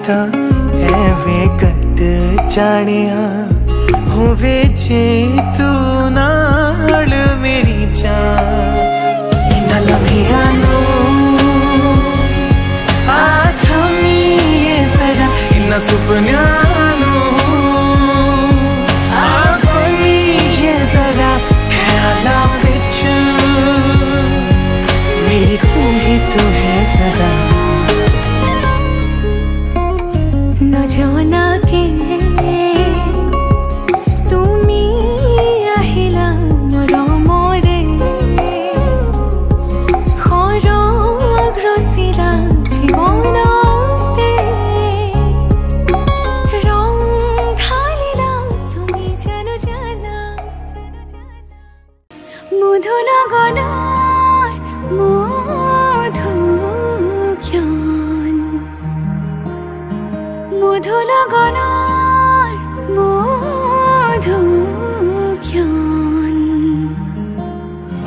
ਤਾਂ ਐਵੇਂ ਕੱਟ ਜਾਣਿਆ ਹੋਵੇ ਜੇ ਤੂੰ ਨਾਲ ਮੇਰੀ ਜਾਨ ਇਨ੍ਹਾਂ ਲਮਹਿਆਂ ਨੂੰ ਆ ਥਮੀਏ ਜ਼ਰਾ ਇਨ੍ਹਾਂ ਸੁਪਨਿਆਂ ਨੂੰ ਆ ਬਣੀਏ ਜ਼ਰਾ ਖਿਆਲਾਂ ਵਿੱਚ मेरी तू ही तू है सदा न जाना के তুমি আহিলা মৰমৰে খৰগ ৰচিলা জীৱনতে ৰং ঢালিলা তুমি জানো জানা মধু লগনৰ মধু জ্ঞান মধু লগনৰ মধু জ্ঞান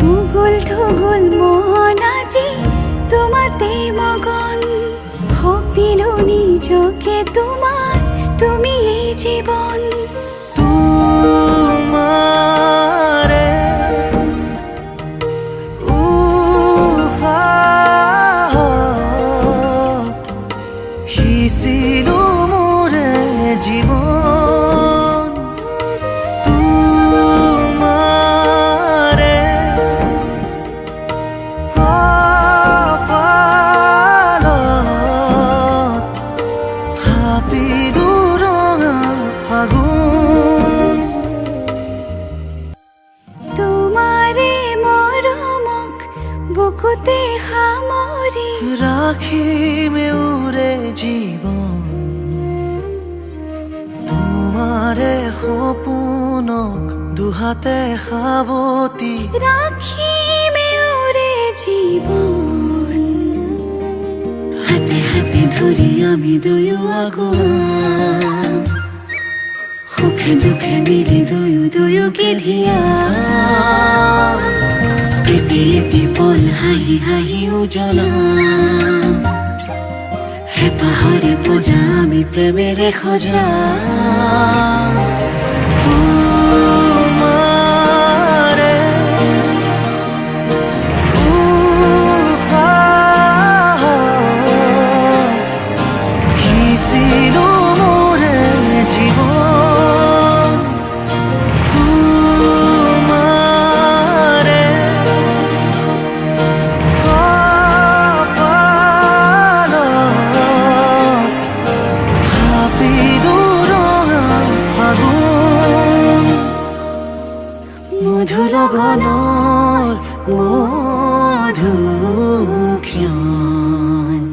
উগুল থুগুল মন আজি তোমাতে মগন ভাবিলো নিজকে তোমার তুমি এই জীবন तुम्हारे উফাহত সিঁচিলো মোৰে জীৱন তোমাৰে কপালত ভাবিলো ৰঙা ফাগুন তোমাৰে মৰমক বুকুতে সামৰি রাখিমে উরে জীবন তোমারে সপোনক দুহাতে সাবতি রাখিমে ওরে জীবন হাতে হাতে ধরি আমি দুয়ো আগুয়া সুখে দুখে মিলি দুয়ো দুয়োকে ধিয়া এটি এটি পল হাঁহি হাঁহি উজ্বলা হেঁপাহৰে পূজা আমি প্ৰেমেৰে সজা তোমাৰে উফাহত সিঁচিলো মোৰে জীৱন তোমাৰে কপালত ভাবিলো ৰঙা ফাগুন মধু লগনৰ মধু জ্ঞান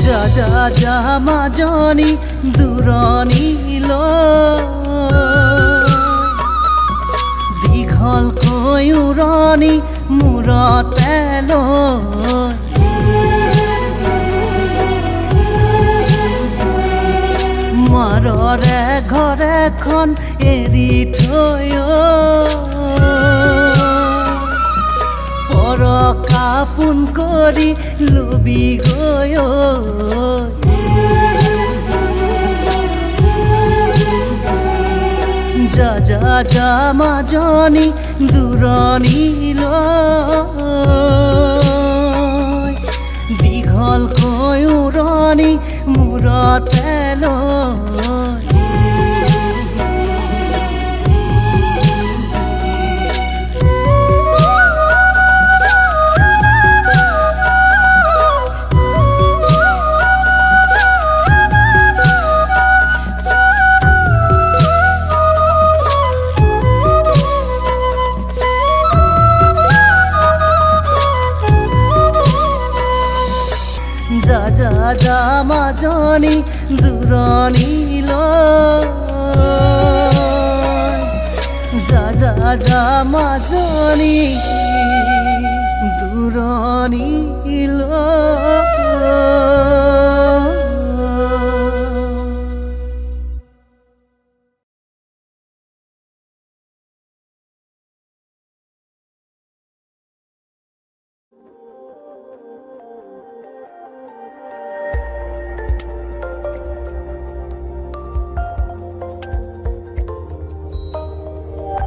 যা যা যা মাজনী দূৰণিলৈ দীঘলকৈ উৰণি মূৰতে লৈ মাৰৰে ঘৰ এখন এৰি থৈ পৰ কাপোন কৰি লবি গৈ যা যা যা মাজনী দূৰণিলৈ দীঘলকৈ উৰণি মূৰতে লৈ যা যা যা মাজনী দূৰণিলৈ যা যা যা মাজনী দূৰণিলৈ